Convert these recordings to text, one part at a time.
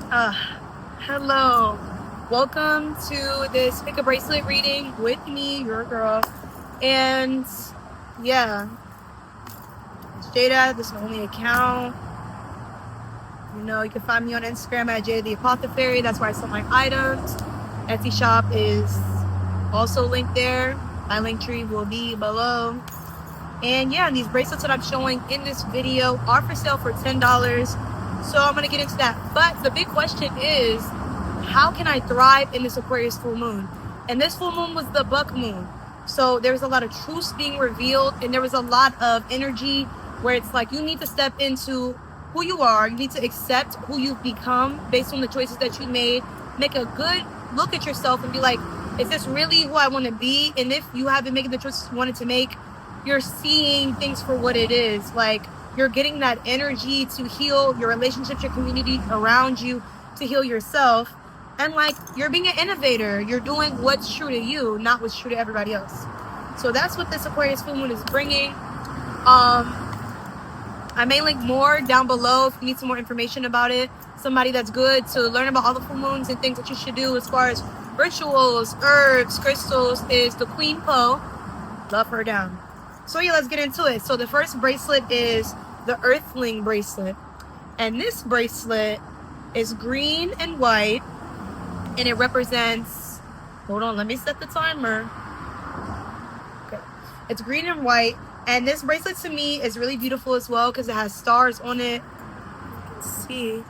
Uh, Hello. Welcome to this pick a bracelet reading with me, your girl. And yeah, it's Jada. This is my only account. You know, you can find me on Instagram at Jada the Apothecary. That's where I sell my items. Etsy shop is also linked there. My link tree will be below. And yeah, these bracelets that I'm showing in this video are for sale for $10. So I'm gonna get into that. But the big question is, how can I thrive in this Aquarius full moon? And this full moon was the buck moon. So there was a lot of truths being revealed, and there was a lot of energy where it's like you need to step into who you are. You need to accept who you've become based on the choices that you made. Make a good look at yourself and be like, is this really who I want to be? And if you haven't made the choices you wanted to make, you're seeing things for what it is. Like, you're getting that energy to heal your relationships, your community around you, to heal yourself. And like, you're being an innovator. You're doing what's true to you, not what's true to everybody else. So that's what this Aquarius full moon is bringing. I may link more down below if you need some more information about it. Somebody that's good to learn about all the full moons and things that you should do as far as rituals, herbs, crystals is the Queen Poe. Love her down. So yeah, let's get into it. So the first bracelet is the Earthling bracelet. And this bracelet is green and white. And it represents, hold on, let me set the timer. Okay. It's green and white. And this bracelet to me is really beautiful as well because it has stars on it. You can see,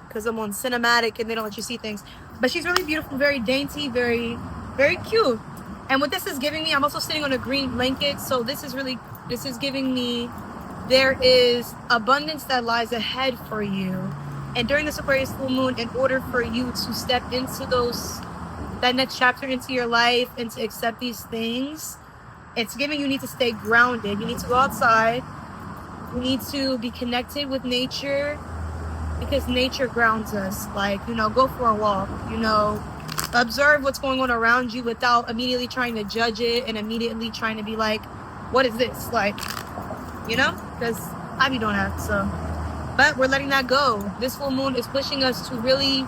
because I'm on cinematic and they don't let you see things. But she's really beautiful, very dainty, very, very cute. And what this is giving me, I'm also sitting on a green blanket. So this is giving me, there is abundance that lies ahead for you. And during this Aquarius full moon, in order for you to step into that next chapter into your life and to accept these things, it's giving you need to stay grounded. You need to go outside. You need to be connected with nature because nature grounds us. Like, go for a walk, observe what's going on around you without immediately trying to judge it and immediately trying to be like, what is this? Like, because I be doing that. So, but we're letting that go. This full moon is pushing us to really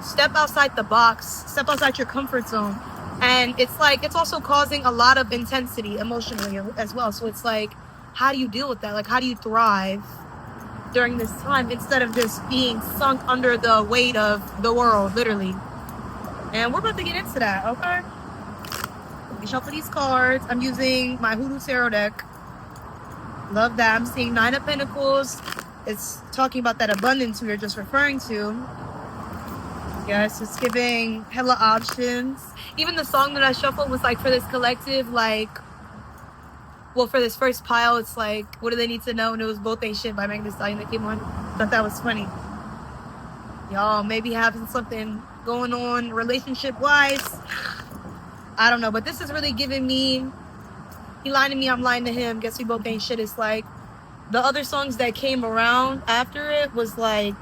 step outside the box, step outside your comfort zone. And it's like, it's also causing a lot of intensity emotionally as well. So it's like, how do you deal with that? Like, how do you thrive during this time instead of just being sunk under the weight of the world, literally? And we're about to get into that, okay? Let me shuffle these cards. I'm using my Hoodoo Tarot deck. Love that. I'm seeing 9 of Pentacles. It's talking about that abundance we were just referring to. Yes, it's giving hella options. Even the song that I shuffled was like for this collective, like, well, for this first pile, it's like, what do they need to know? And it was Both Ain't Shit by Megan Thee Stallion that came on. Thought that was funny. Y'all maybe having something going on relationship-wise. I don't know, but this is really giving me, he lying to me, I'm lying to him. Guess we both ain't shit. It's like, the other songs that came around after it was like,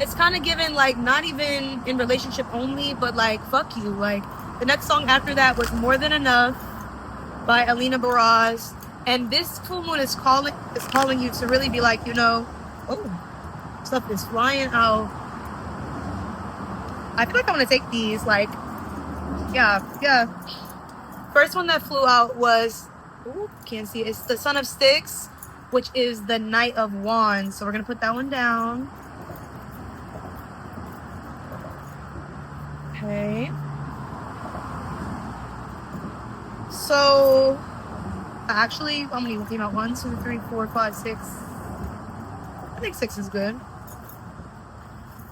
it's kind of given like, not even in relationship only, but like, fuck you. Like, the next song after that was More Than Enough by Alina Baraz. And this full moon is calling you to really be like, oh, stuff is flying out. I feel like I want to take these, like, yeah. First one that flew out was, ooh, can't see it. It's the Son of Sticks, which is the Knight of Wands. So we're going to put that one down. Okay. So, actually, how many came out? 1, 2, 3, 4, 5, 6. I think 6 is good.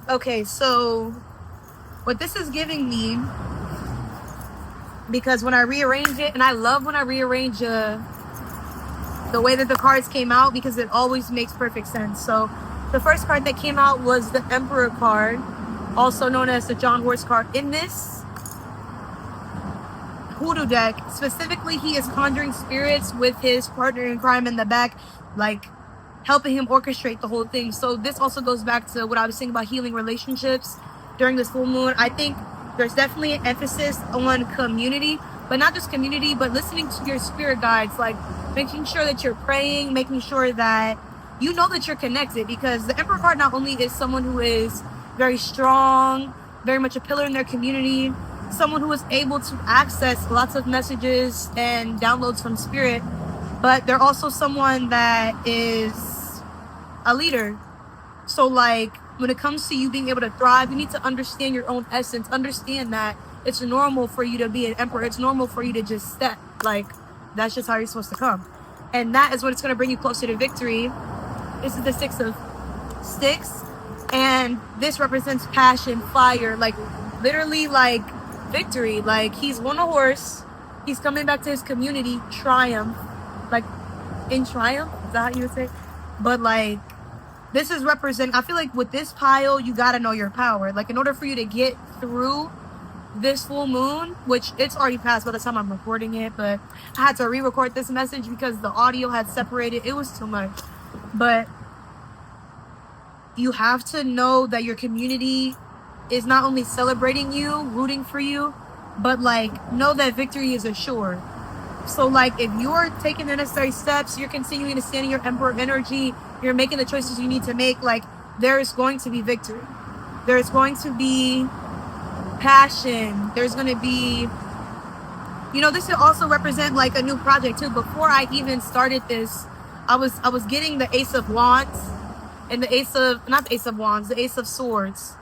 Okay, so what this is giving me, because when I rearrange it, and I love when I rearrange the way that the cards came out because it always makes perfect sense. So the first card that came out was the Emperor card, also known as the John Horse card. In this Hoodoo deck, specifically, he is conjuring spirits with his partner in crime in the back, like helping him orchestrate the whole thing. So this also goes back to what I was saying about healing relationships during this full moon. I think there's definitely an emphasis on community, but not just community, but listening to your spirit guides, like making sure that you're praying, making sure that you know that you're connected, because the Emperor card not only is someone who is very strong, very much a pillar in their community, someone who is able to access lots of messages and downloads from spirit, but they're also someone that is a leader. So like when it comes to you being able to thrive, you need to understand your own essence. Understand that it's normal for you to be an emperor. It's normal for you to just step. Like, that's just how you're supposed to come. And that is what it's going to bring you closer to victory. This is the 6 of Sticks. And this represents passion, fire, like literally like victory. Like, he's on a horse. He's coming back to his community, triumph. Like, in triumph? Is that how you would say? But like, this is represent. I feel like with this pile, you got to know your power. Like, in order for you to get through this full moon, which it's already passed by the time I'm recording it, but I had to re-record this message because the audio had separated. It was too much. But you have to know that your community is not only celebrating you, rooting for you, but like, know that victory is assured. So like, if you're taking the necessary steps, you're continuing to stand in your emperor energy, you're making the choices you need to make, like, there's going to be victory. There's going to be passion. There's going to be, you know, this could also represent like a new project too. Before I even started this, I was getting the Ace of Wands and the Ace of, not the Ace of Wands, the Ace of Swords.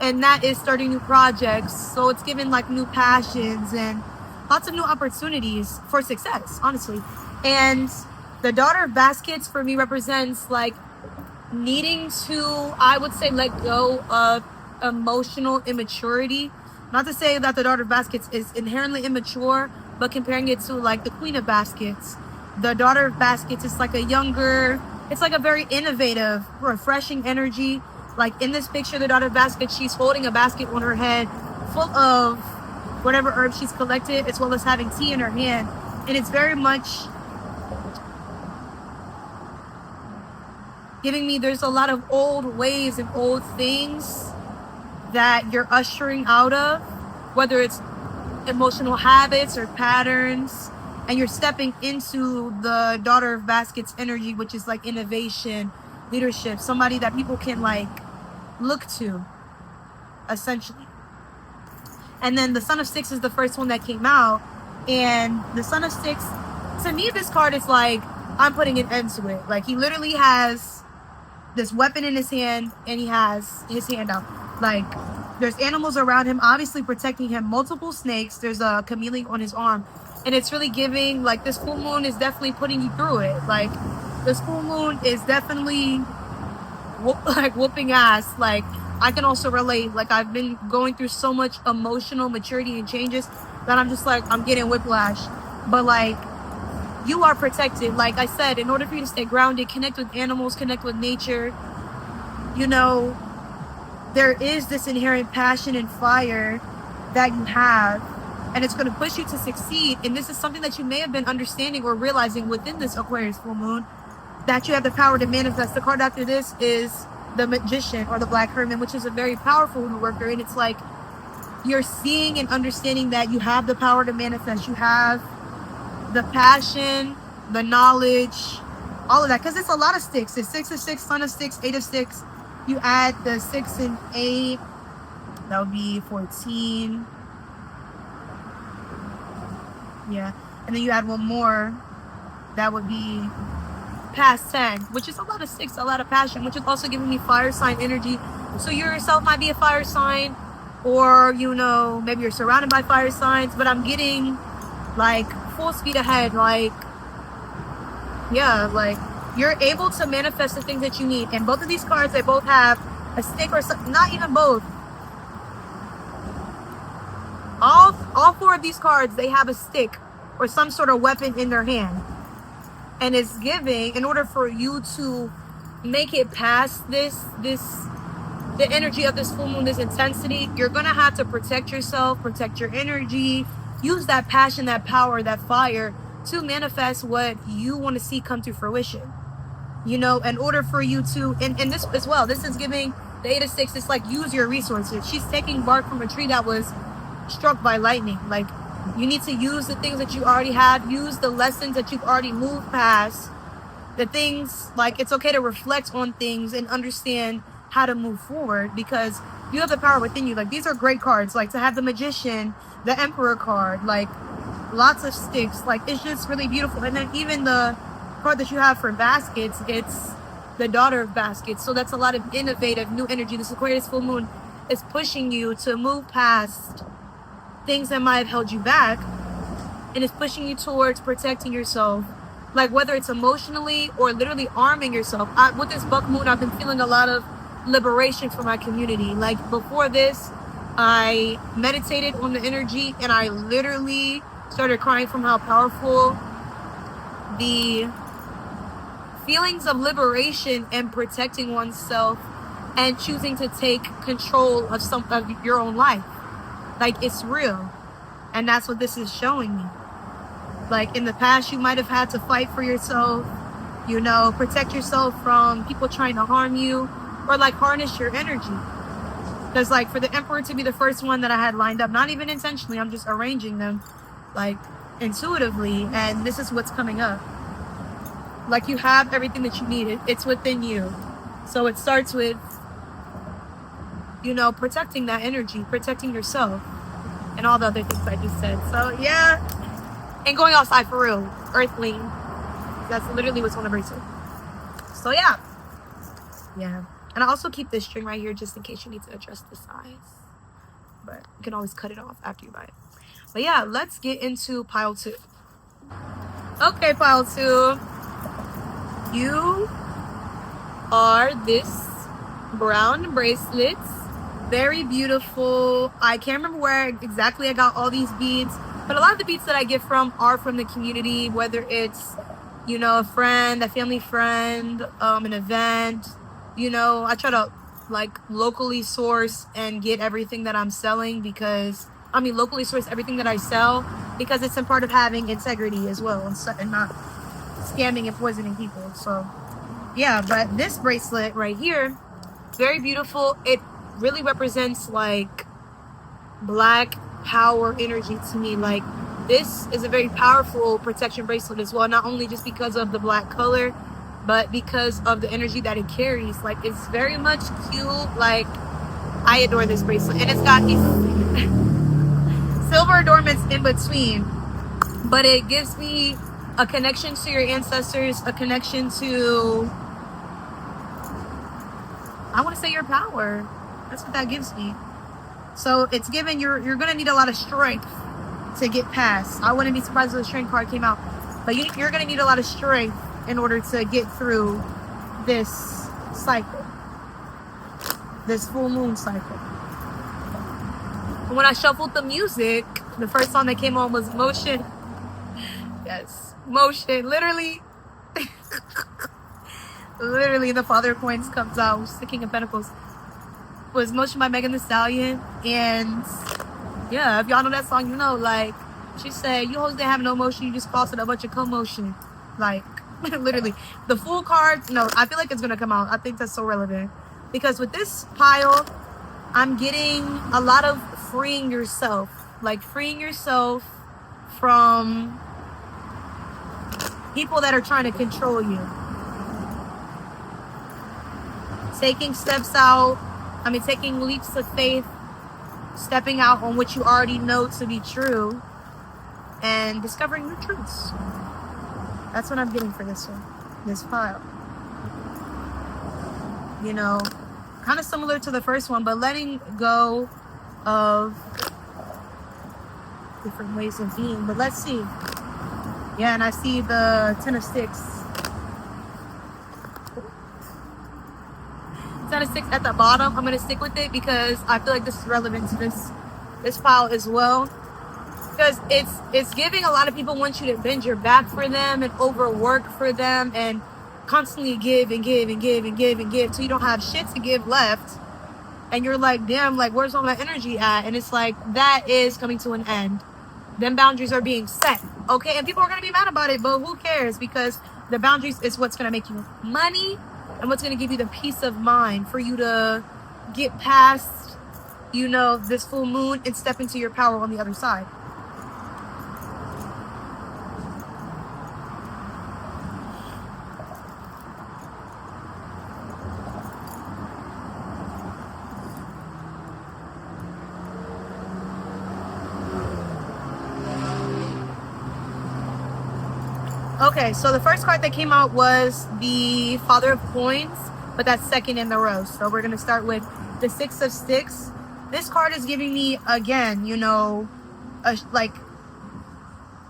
And that is starting new projects. So it's given like new passions and lots of new opportunities for success, honestly. And the Daughter of Baskets for me represents like needing to, I would say, let go of emotional immaturity. Not to say that the Daughter of Baskets is inherently immature, but comparing it to like the Queen of Baskets, the Daughter of Baskets is like a younger, it's like a very innovative, refreshing energy. Like in this picture, the Daughter of Baskets, she's holding a basket on her head full of whatever herbs she's collected, as well as having tea in her hand. And it's very much giving me, there's a lot of old ways and old things that you're ushering out of, whether it's emotional habits or patterns, and you're stepping into the Daughter of Baskets energy, which is like innovation, leadership, somebody that people can like look to, essentially. And then the Son of Sticks is the first one that came out, and the Son of Sticks, to me, this card is like, I'm putting an end to it. Like, he literally has this weapon in his hand, and he has his hand out. Like, there's animals around him, obviously protecting him, multiple snakes. There's a chameleon on his arm. And it's really giving, like, this full moon is definitely putting you through it. Like, this full moon is definitely, like, whooping ass. Like, I can also relate. Like, I've been going through so much emotional maturity and changes that I'm just like, I'm getting whiplash. But, like, you are protected. Like I said, in order for you to stay grounded, connect with animals, connect with nature, you know, there is this inherent passion and fire that you have, and it's going to push you to succeed. And this is something that you may have been understanding or realizing within this Aquarius full moon, that you have the power to manifest. The card after this is the Magician, or the Black Hermit, which is a very powerful Voodoo worker. And it's like, you're seeing and understanding that you have the power to manifest. You have the passion, the knowledge, all of that. Because it's a lot of sticks. It's 6 of Sticks, Son of Sticks, 8 of Sticks. You add the 6 and 8, that would be 14. Yeah. And then you add one more, that would be past 10, which is a lot of sticks, a lot of passion, which is also giving me fire sign energy. So you yourself might be a fire sign, or, you know, maybe you're surrounded by fire signs, but I'm getting like full speed ahead. Like, yeah, like you're able to manifest the things that you need. And both of these cards, they both have a stick or something, not even both. All 4 of these cards, they have a stick or some sort of weapon in their hand. And it's giving, in order for you to make it past the energy of this full moon, this intensity, you're going to have to protect yourself, protect your energy, use that passion, that power, that fire to manifest what you want to see come to fruition. You know, in order for you to, and this as well, this is giving the 8 of Sticks, it's like, use your resources. She's taking bark from a tree that was struck by lightning. Like, you need to use the things that you already have, use the lessons that you've already moved past, the things, like, it's okay to reflect on things and understand how to move forward, because you have the power within you. Like, these are great cards. Like, to have the Magician, the Emperor card, like, lots of sticks. Like, it's just really beautiful. And then even the card that you have for baskets, it's the Daughter of Baskets. So that's a lot of innovative new energy. This Aquarius full moon is pushing you to move past things that might have held you back, and it's pushing you towards protecting yourself, like whether it's emotionally or literally arming yourself. With this buck moon, I've been feeling a lot of liberation for my community. Like, before this, I meditated on the energy, and I literally started crying from how powerful the feelings of liberation and protecting oneself and choosing to take control of some of your own life. Like, it's real. And that's what this is showing me. Like, in the past, you might have had to fight for yourself, you know, protect yourself from people trying to harm you, or like harness your energy. Because, like, for the Emperor to be the first one that I had lined up, not even intentionally, I'm just arranging them, like, intuitively, and this is what's coming up. Like, you have everything that you need. It's within you. So it starts with, you know, protecting that energy, protecting yourself, and all the other things I just said. So, yeah. And going outside for real. Earthling. That's literally what's on the bracelet. So, yeah. Yeah. And I also keep this string right here just in case you need to adjust the size. But you can always cut it off after you buy it. But yeah, let's get into pile 2. Okay, pile 2. You are this brown bracelet. Very beautiful. I can't remember where exactly I got all these beads, but a lot of the beads that I get from are from the community, whether it's, you know, a friend, a family friend, an event. You know, I try to, like, locally source and get everything that I'm selling, because locally source everything that I sell, because it's a part of having integrity as well, and not scamming and poisoning people. So yeah, but this bracelet right here, very beautiful. It really represents, like, black power energy to me. Like, this is a very powerful protection bracelet as well, not only just because of the black color, but because of the energy that it carries. Like, it's very much cute. Like, I adore this bracelet, and it's got these silver adornments in between, but it gives me a connection to your ancestors, a connection to, I want to say, your power. That's what that gives me. So it's given, you're going to need a lot of strength to get past. I wouldn't be surprised if the strength card came out, but you're going to need a lot of strength in order to get through this cycle, this full moon cycle. When I shuffled the music, the first song that came on was Motion. Yes, Motion. Literally, literally, the Father of Coins comes out, which is the King of Pentacles. Was Motion by Megan Thee Stallion. And yeah, if y'all know that song, you know, like, she said, you hoes didn't have no motion, you just caused a bunch of commotion. Like, literally. The full card, no, I feel like it's gonna come out. I think that's so relevant, because with this pile, I'm getting a lot of freeing yourself. Like, freeing yourself from people that are trying to control you. Taking steps out, taking leaps of faith, stepping out on what you already know to be true, and discovering new truths. That's what I'm getting for this one, this pile. You know, kind of similar to the first one, but letting go of different ways of being. But let's see. Yeah, and I see the 10 of Sticks. 10 of Sticks at the bottom. I'm going to stick with it because I feel like this is relevant to this pile as well. Because it's giving a lot of people want you to bend your back for them and overwork for them and constantly give and give and give and give and give till you don't have shit to give left. And you're like, damn, like, where's all my energy at? And it's like, that is coming to an end. Them boundaries are being set. Okay, and people are going to be mad about it, but who cares? Because the boundaries is what's going to make you money and what's going to give you the peace of mind for you to get past, you know, this full moon and step into your power on the other side. Okay, so the first card that came out was the Father of Coins, but that's second in the row. So we're going to start with the Six of Sticks. This card is giving me, again, you know, like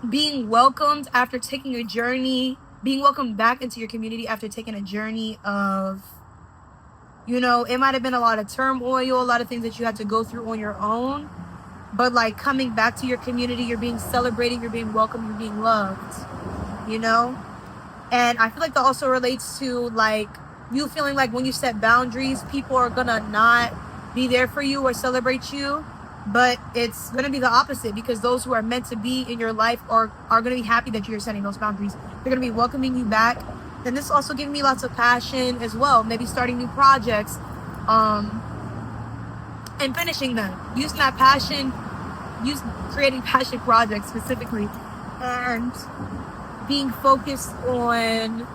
being welcomed after taking a journey, being welcomed back into your community after taking a journey of, you know, it might have been a lot of turmoil, a lot of things that you had to go through on your own, but like coming back to your community, you're being celebrated, you're being welcomed, you're being loved, you know? And I feel like that also relates to like you feeling like when you set boundaries, people are gonna not be there for you or celebrate you, but it's gonna be the opposite, because those who are meant to be in your life are gonna be happy that you're setting those boundaries. They're gonna be welcoming you back. And this also giving me lots of passion as well, maybe starting new projects, and finishing them, using that passion, creating passion projects specifically, and being focused on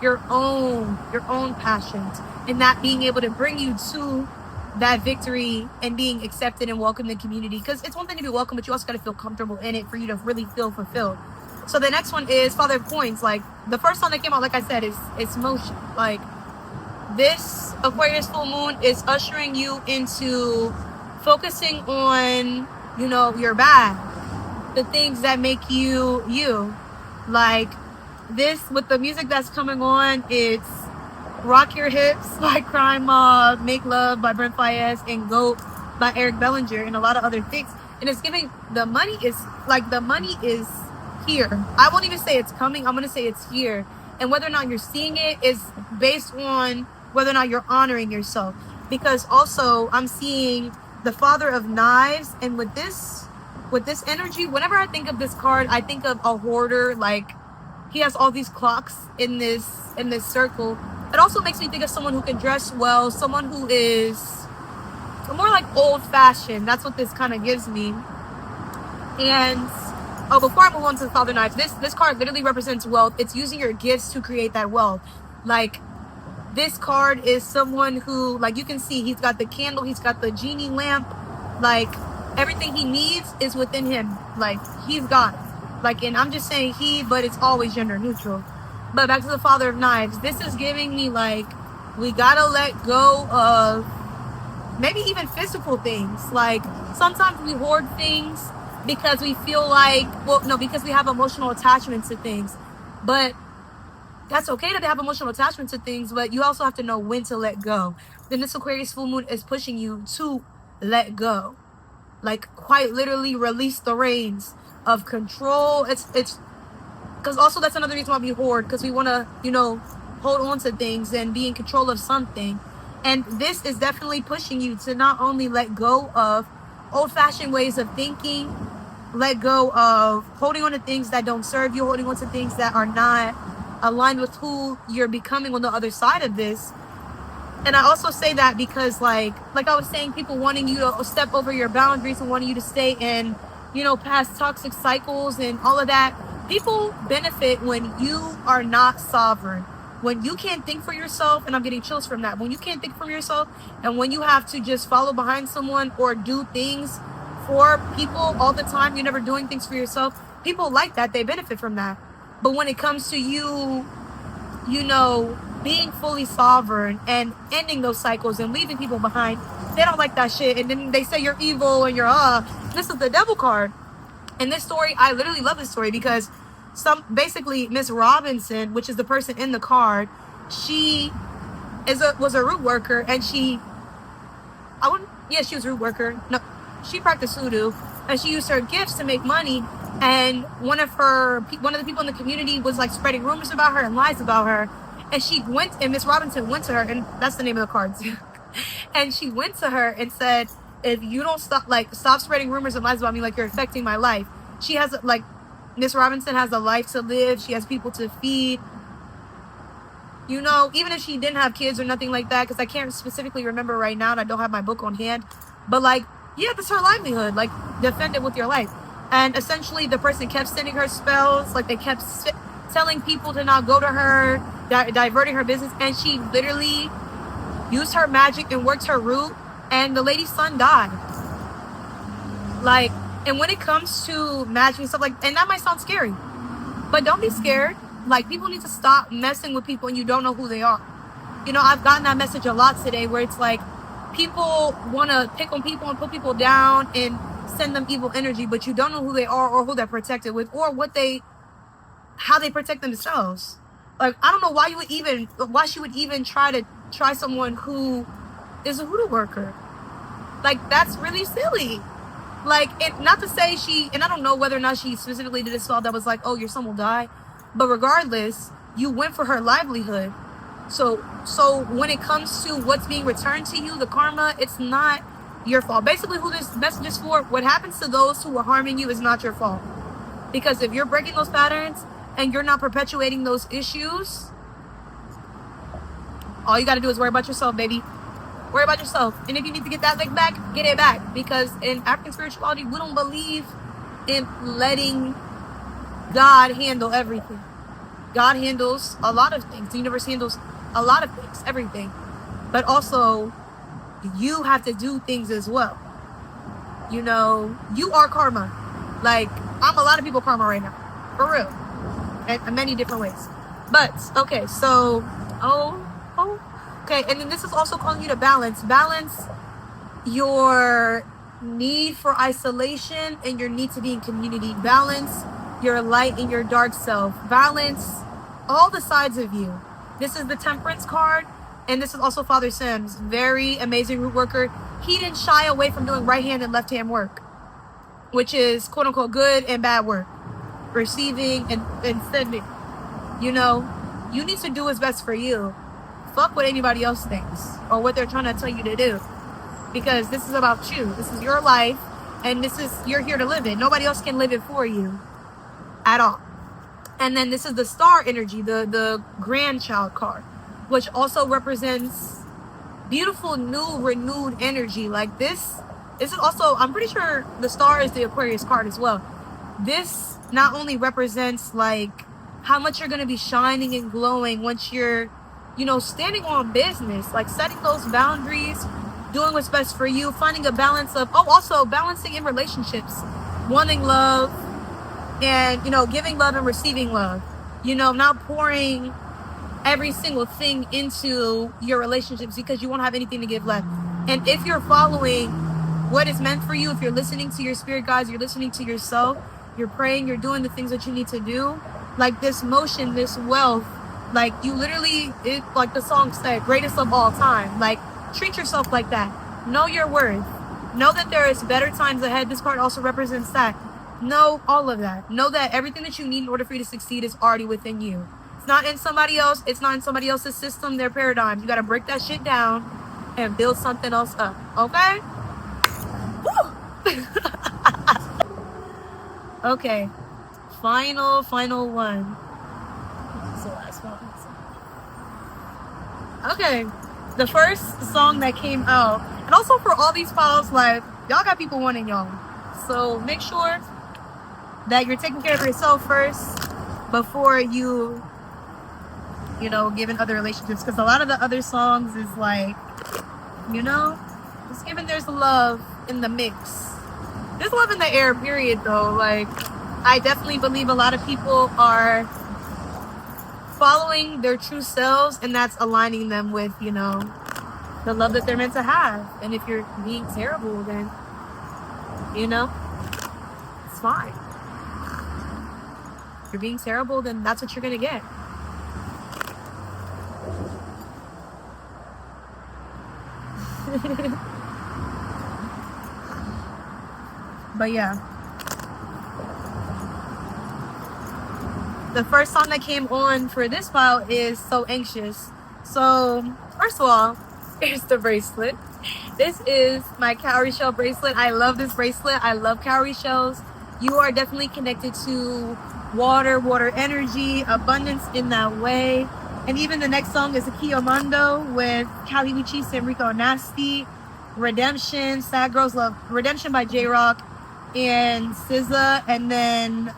your own passions, and that being able to bring you to that victory and being accepted and welcomed in the community. Because it's one thing to be welcome, but you also got to feel comfortable in it for you to really feel fulfilled. So the next one is Father of Coins. Like the first one that came out, like I said, is it's motion. Like this Aquarius full moon is ushering you into focusing on, you know, your bag, the things that make you you. Like this, with the music that's coming on, it's Rock Your Hips by Crime Mob, Make Love by Brent Fayez, and Goat by Eric Bellinger, and a lot of other things. And it's giving, the money is here. I won't even say it's coming, I'm gonna say it's here. And whether or not you're seeing it is based on whether or not you're honoring yourself. Because also I'm seeing the Father of Knives, and with this energy, whenever I think of this card, I think of a hoarder. Like he has all these clocks in this circle. It also makes me think of someone who can dress well, someone who is more like old-fashioned. That's what this kind of gives me. And before I move on to the Father of Knives, this card literally represents wealth. It's using your gifts to create that wealth. Like this card is someone who, like you can see, he's got the candle, he's got the genie lamp. Like everything he needs is within him. Like he's got, like, and I'm just saying he, but it's always gender neutral. But back to the Father of Knives, this is giving me like, we gotta let go of maybe even physical things. Like sometimes we hoard things because we feel like, well, no, because we have emotional attachments to things. But that's okay to have emotional attachment to things, but you also have to know when to let go. Then this Aquarius full moon is pushing you to let go. Like quite literally release the reins of control. It's because also that's another reason why we hoard, because we want to, you know, hold on to things and be in control of something. And this is definitely pushing you to not only let go of old-fashioned ways of thinking, let go of holding on to things that don't serve you, holding on to things that are not aligned with who you're becoming on the other side of this. And I also say that because like I was saying, people wanting you to step over your boundaries and wanting you to stay in, you know, past toxic cycles and all of that. People benefit when you are not sovereign, when you can't think for yourself. And I'm getting chills from that. When you can't think for yourself, and when you have to just follow behind someone or do things for people all the time, you're never doing things for yourself. People like that, they benefit from that. But when it comes to you, you know, being fully sovereign and ending those cycles and leaving people behind, they don't like that shit. And then they say you're evil and you're this is the devil card. And this story, I literally love this story because basically Miss Robinson, which is the person in the card, she was a root worker, and she was a root worker. No, she practiced voodoo, and she used her gifts to make money. And one of the people in the community was like spreading rumors about her and lies about her. And Miss Robinson went to her, and that's the name of the cards. And she went to her and said, if you don't stop spreading rumors and lies about me, like, you're affecting my life. She has, like, Miss Robinson has a life to live. She has people to feed. You know, even if she didn't have kids or nothing like that, because I can't specifically remember right now and I don't have my book on hand. But, like, yeah, that's her livelihood. Like, defend it with your life. And essentially the person kept sending her spells. Like, they kept telling people to not go to her, diverting her business. And she literally used her magic and worked her root. And the lady's son died. Like, and when it comes to magic and stuff like, and that might sound scary, but don't be scared. Like, people need to stop messing with people and you don't know who they are. You know, I've gotten that message a lot today where it's like people want to pick on people and put people down and send them evil energy, but you don't know who they are or who they're protected with or how they protect themselves. Like, I don't know why she would even try someone who is a hoodoo worker. Like, that's really silly. Like, not to say and I don't know whether or not she specifically did a spell that was like, oh, your son will die. But regardless, you went for her livelihood. So when it comes to what's being returned to you, the karma, it's not your fault. Basically, who this message is for, what happens to those who are harming you is not your fault. Because if you're breaking those patterns and you're not perpetuating those issues, all you got to do is worry about yourself, baby. Worry about yourself. And if you need to get that thing back, get it back. Because in African spirituality, we don't believe in letting God handle everything. God handles a lot of things. The universe handles a lot of things, everything. But also, you have to do things as well. You know, you are karma. Like, I'm a lot of people karma right now. For real. In many different ways. But, okay, so, okay, and then this is also calling you to balance. Balance your need for isolation and your need to be in community. Balance your light and your dark self. Balance all the sides of you. This is the Temperance card, and this is also Father Sims. Very amazing root worker. He didn't shy away from doing right hand and left hand work, which is quote unquote good and bad work. Receiving and sending. You know, you need to do what's best for you. Fuck what anybody else thinks or what they're trying to tell you to do. Because this is about you. This is your life, and you're here to live it. Nobody else can live it for you at all. And then this is the star energy, the grandchild card, which also represents beautiful, new, renewed energy. Like, this is also, I'm pretty sure the star is the Aquarius card as well. This not only represents like how much you're going to be shining and glowing once you're, you know, standing on business, like setting those boundaries, doing what's best for you, finding a balance of, also balancing in relationships, wanting love, and, you know, giving love and receiving love. You know, not pouring every single thing into your relationships because you won't have anything to give left. And if you're following what is meant for you, if you're listening to your spirit guides, you're listening to yourself, you're praying, you're doing the things that you need to do, like this motion, this wealth, like you literally, like the song said, greatest of all time. Like, treat yourself like that. Know your worth. Know that there is better times ahead. This card also represents that. Know all of that. Know that everything that you need in order for you to succeed is already within you. It's not in somebody else. It's not in somebody else's system, their paradigm. You got to break that shit down and build something else up. Okay? Woo! Okay. Final one. This is the last one. Okay. The first song that came out, and also for all these files, like, y'all got people wanting y'all. So make sure that you're taking care of yourself first before you know, giving other relationships. Because a lot of the other songs is like, you know, just giving there's love in the mix. There's love in the air, period, though. Like, I definitely believe a lot of people are following their true selves, and that's aligning them with, you know, the love that they're meant to have. And if you're being terrible, then, you know, it's fine. If you're being terrible, then that's what you're gonna get. But yeah, the first song that came on for this file is So Anxious. So first of all, here's the bracelet. This is my cowrie shell bracelet. I love this bracelet. I love cowrie shells. You are definitely connected to water energy, abundance in that way. And even the next song is Kiyomando with Kali Uchis and Rico Nasty. Redemption, Sad Girls Love, Redemption by J-Rock and SZA. And then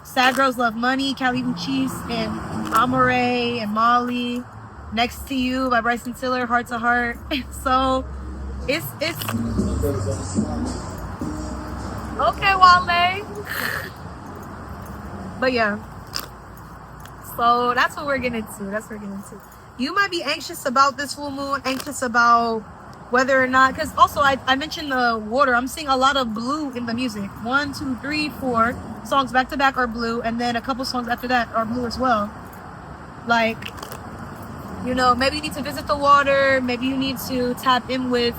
Sad Girls Love Money, Kali Uchis and Amore and Molly. Next to You by Bryson Tiller, Heart to Heart. So it's okay, Wale. But yeah. So that's what we're getting into. You might be anxious about this full moon, anxious about whether or not, because also I mentioned the water. I'm seeing a lot of blue in the music. 1, 2, 3, 4 songs back to back are blue, and then a couple songs after that are blue as well. Like, maybe you need to visit the water. Maybe you need to tap in with,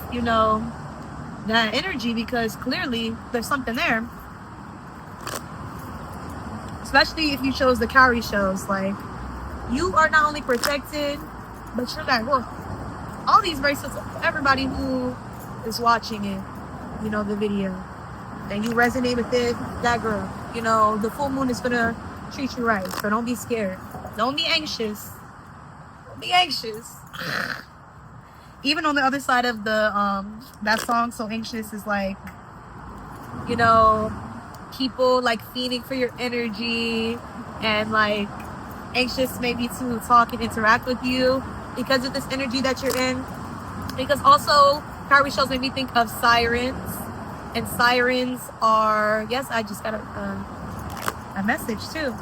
that energy, because clearly there's something there. Especially if you chose the cowrie shows. Like, you are not only protected, but you're like, well, all these bracelets, everybody who is watching it, the video, and you resonate with it, that girl, the full moon is gonna treat you right. So don't be scared. Don't be anxious. Don't be anxious. Even on the other side of the that song, So Anxious, is like, people like feeding for your energy and like anxious maybe to talk and interact with you because of this energy that you're in. Because also cowrie shells make me think of sirens, and sirens are, yes, I just got a message too.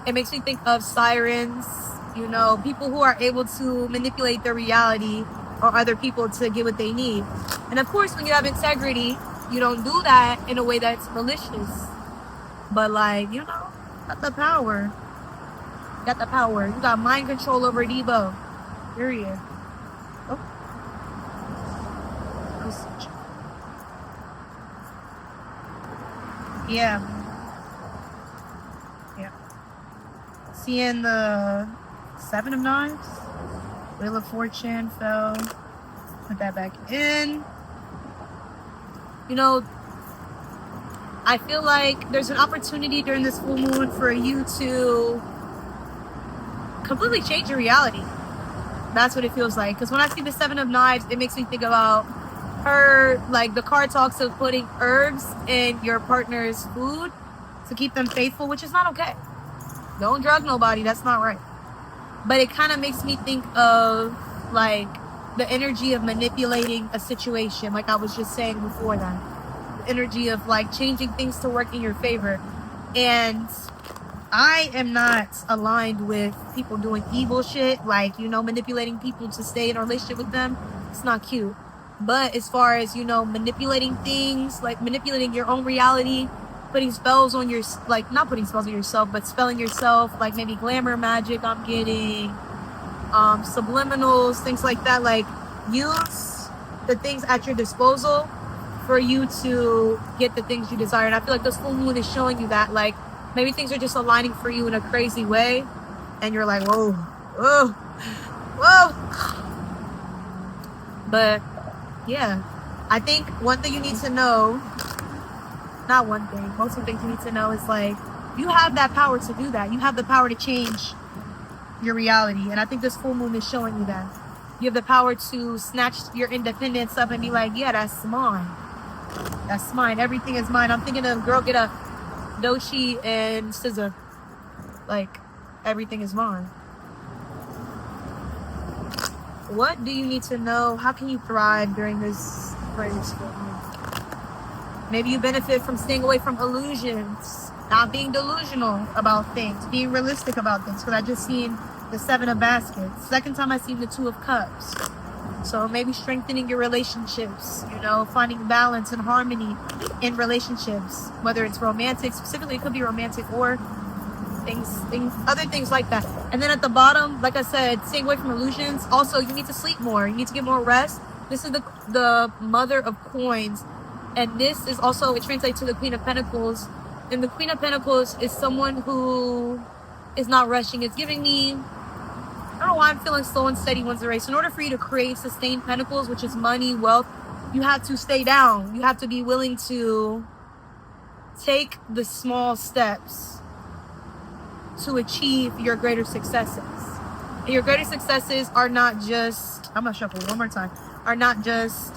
It makes me think of sirens, people who are able to manipulate their reality or other people to get what they need. And of course, when you have integrity, you don't do that in a way that's malicious. But like, got the power. Got the power. You got mind control over Debo. Period. Oh. Yeah. Seeing the 7 of Knives. Wheel of Fortune fell. Put that back in. I feel like there's an opportunity during this full moon for you to completely change your reality. That's what it feels like. Because when I see the 7 of Knives, it makes me think about her, like the card talks of putting herbs in your partner's food to keep them faithful, which is not okay. Don't drug nobody. That's not right. But it kind of makes me think of like the energy of manipulating a situation, like I was just saying before that. The energy of like changing things to work in your favor. And I am not aligned with people doing evil shit, like, manipulating people to stay in a relationship with them. It's not cute. But as far as, manipulating things, like manipulating your own reality, putting spells on not putting spells on yourself, but spelling yourself, like maybe glamour magic I'm getting, subliminals, things like that. Like, use the things at your disposal for you to get the things you desire. And I feel like this full moon is showing you that, like, maybe things are just aligning for you in a crazy way, and you're like, whoa. But yeah, I think one thing you need to know, not one thing, most of the things you need to know is like, you have that power to do that. You have the power to change your reality. And I think this full moon is showing you that. You have the power to snatch your independence up and be like, yeah, that's mine. That's mine. Everything is mine. I'm thinking of Girl Get Up, Doechii and SZA. Like, everything is mine. What do you need to know? How can you thrive during this full moon? Maybe you benefit from staying away from illusions, not being delusional about things, being realistic about things. Because I just seen the 7 of Baskets. Second time I seen the 2 of Cups. So maybe strengthening your relationships, finding balance and harmony in relationships, whether it's romantic, specifically it could be romantic, or other things like that. And then at the bottom, like I said, staying away from illusions. Also, you need to sleep more. You need to get more rest. This is the Mother of Coins. And this is also, it translates to the Queen of Pentacles. And the Queen of Pentacles is someone who is not rushing. It's giving me, I don't know why I'm feeling slow and steady wins the race. In order for you to create sustained pentacles, which is money, wealth, you have to stay down. You have to be willing to take the small steps to achieve your greater successes. And your greater successes are not just, I'm gonna shuffle one more time, are not just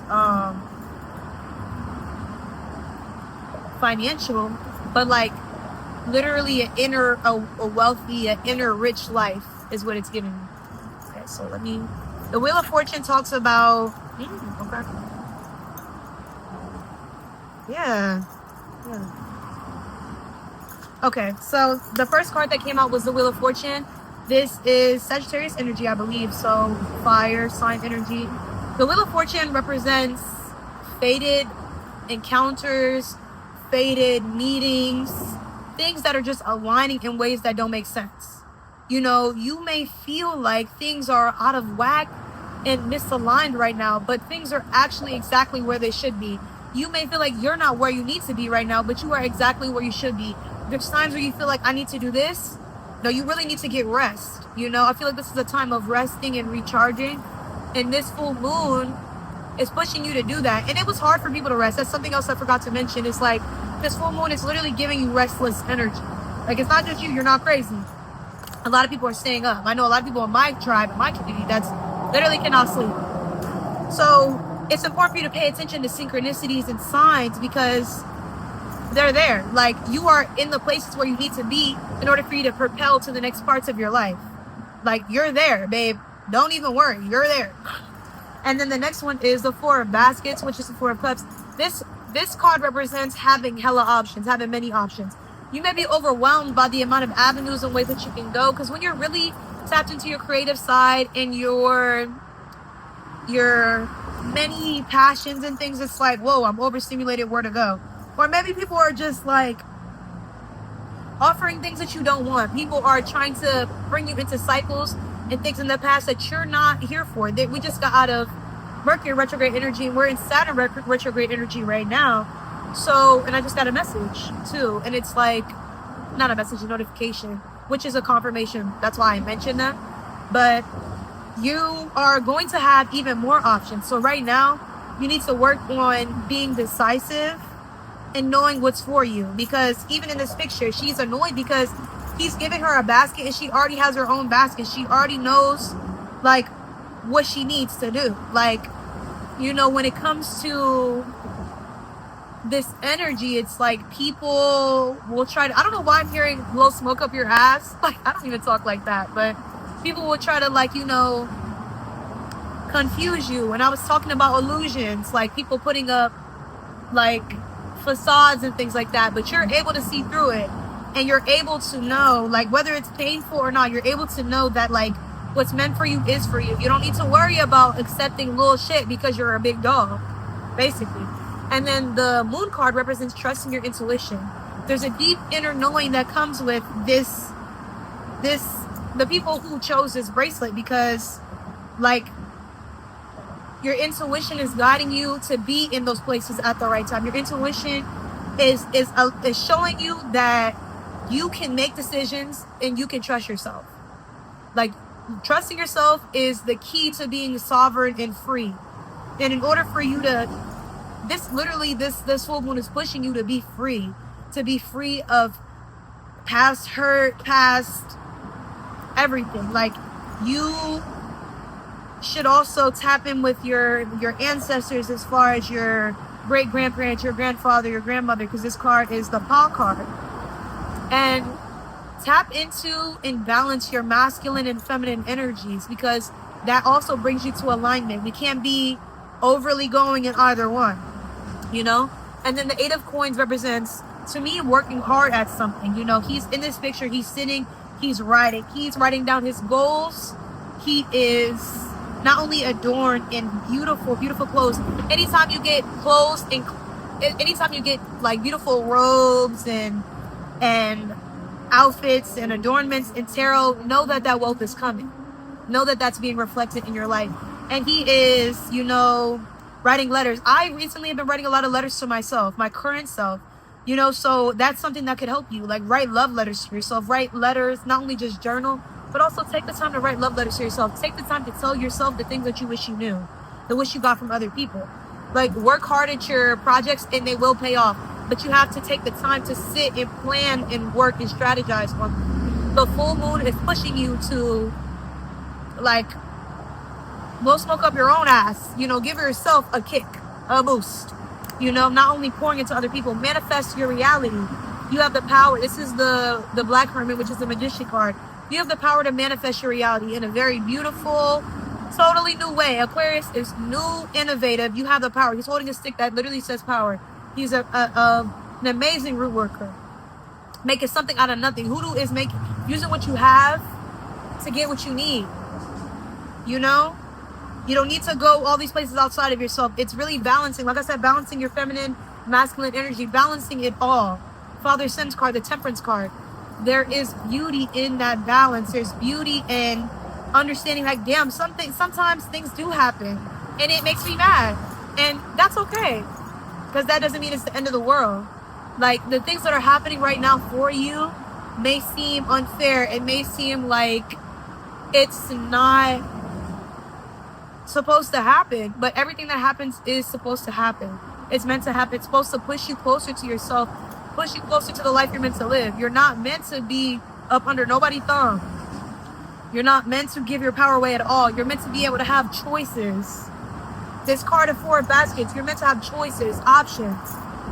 financial, but like literally a wealthy, an inner rich life is what it's giving me. Okay, so the Wheel of Fortune talks about, okay. Yeah. Okay, so the first card that came out was the Wheel of Fortune. This is Sagittarius energy, I believe, so fire sign energy. The Wheel of Fortune represents fated encounters, fated meetings, things that are just aligning in ways that don't make sense. You know, you may feel like things are out of whack and misaligned right now, but things are actually exactly where they should be. You may feel like you're not where you need to be right now, but you are exactly where you should be. There's times where you feel like I need to do this. No, you really need to get rest. You know, I feel like this is a time of resting and recharging. And this full moon is pushing you to do that. And it was hard for people to rest. That's something else I forgot to mention. It's like this full moon is literally giving you restless energy. Like, it's not just you. You're not crazy. A lot of people are staying up. I know a lot of people in my tribe, in my community, that's literally cannot sleep. So it's important for you to pay attention to synchronicities and signs because they're there. Like, you are in the places where you need to be in order for you to propel to the next parts of your life. Like, you're there, babe. Don't even worry. You're there. And then the next one is the Four of Baskets, which is the Four of Cups. This card represents having hella options, having many options. You may be overwhelmed by the amount of avenues and ways that you can go, because when you're really tapped into your creative side and your many passions and things, it's like, whoa, I'm overstimulated, where to go? Or maybe people are just like offering things that you don't want. People are trying to bring you into cycles and things in the past that you're not here for. That we just got out of Mercury retrograde energy and we're in Saturn retrograde energy right now. So, and I just got a message too, and it's like, not a message, a notification, which is a confirmation. That's why I mentioned them. But you are going to have even more options. So right now, you need to work on being decisive and knowing what's for you. Because even in this picture, she's annoyed because he's giving her a basket and she already has her own basket. She already knows like what she needs to do. Like, you know, when it comes to this energy, it's like people will try to, I don't know why I'm hearing blow smoke up your ass. Like, I don't even talk like that, but people will try to, like, you know, confuse you. And I was talking about illusions, like people putting up like facades and things like that, but you're able to see through it and you're able to know, like, whether it's painful or not, you're able to know that like what's meant for you is for you. You don't need to worry about accepting little shit because you're a big dog, basically. And then the moon card represents trusting your intuition. There's a deep inner knowing that comes with the people who chose this bracelet, because like your intuition is guiding you to be in those places at the right time. Your intuition is showing you that you can make decisions and you can trust yourself. Like, trusting yourself is the key to being sovereign and free. And in order for you to, this full moon is pushing you to be free of past hurt, past everything. Like, you should also tap in with your ancestors as far as your great grandparents, your grandfather, your grandmother, because this card is the paw card. And tap into and balance your masculine and feminine energies, because that also brings you to alignment. We can't be overly going in either one, you know? And then the Eight of Coins represents, to me, working hard at something. You know, he's in this picture, he's sitting, he's writing down his goals. He is not only adorned in beautiful clothes. Anytime you get clothes and anytime you get like beautiful robes and outfits and adornments in tarot, know that wealth is coming. Know that that's being reflected in your life. And he is, you know, writing letters. I recently have been writing a lot of letters to myself, my current self, you know, so that's something that could help you. Like, write love letters to yourself. Write letters, not only just journal, but also take the time to write love letters to yourself. Take the time to tell yourself the things that you wish you knew, the wish you got from other people. Like, work hard at your projects and they will pay off. But you have to take the time to sit and plan and work and strategize on them. The full moon is pushing you to, like, blow smoke up your own ass. You know, give yourself a kick, a boost. You know, not only pouring into other people. Manifest your reality. You have the power. This is the Black Hermit, which is the Magician card. You have the power to manifest your reality in a very beautiful, totally new way. Aquarius is new, innovative. You have the power. He's holding a stick that literally says power. He's an amazing root worker. making something out of nothing. Hoodoo is using what you have to get what you need. You know? You don't need to go all these places outside of yourself. It's really balancing. Like I said, balancing your feminine, masculine energy, balancing it all. Father Sin's card, the Temperance card. There is beauty in that balance. There's beauty in understanding, like, damn, sometimes things do happen. And it makes me mad. And that's okay. Because that doesn't mean it's the end of the world. Like, the things that are happening right now for you may seem unfair. It may seem like it's not supposed to happen. But everything that happens is supposed to happen. It's meant to happen. It's supposed to push you closer to yourself. Push you closer to the life you're meant to live. You're not meant to be up under nobody's thumb. You're not meant to give your power away at all. You're meant to be able to have choices. This card of 4 baskets, you're meant to have choices, options.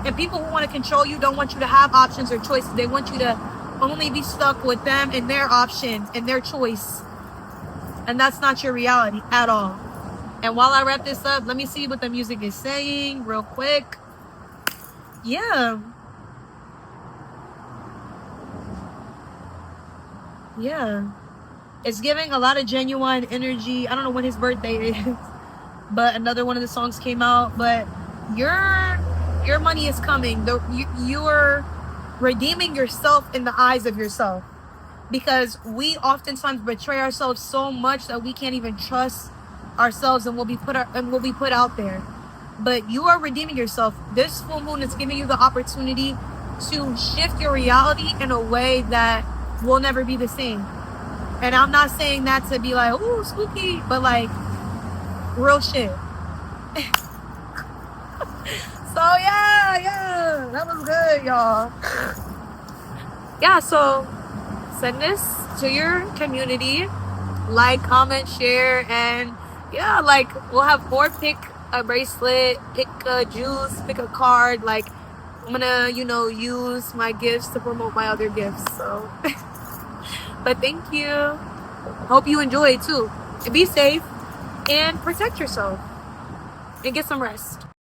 And people who want to control you don't want you to have options or choices. They want you to only be stuck with them and their option and their choice. And that's not your reality at all. And while I wrap this up, let me see what the music is saying real quick. Yeah. It's giving a lot of genuine energy. I don't know when his birthday is, but another one of the songs came out. But your money is coming. You're redeeming yourself in the eyes of yourself, because we oftentimes betray ourselves so much that we can't even trust ourselves, and we'll be put out there. But you are redeeming yourself. This full moon is giving you the opportunity to shift your reality in a way that will never be the same. And I'm not saying that to be like, ooh, spooky, but like real shit. So yeah, that was good, y'all. Yeah, so send this to your community, like, comment, share, and yeah, like, we'll have more. Pick a bracelet, pick a juice, pick a card. Like, I'm gonna, use my gifts to promote my other gifts. So, but thank you. Hope you enjoy too. And be safe and protect yourself and get some rest.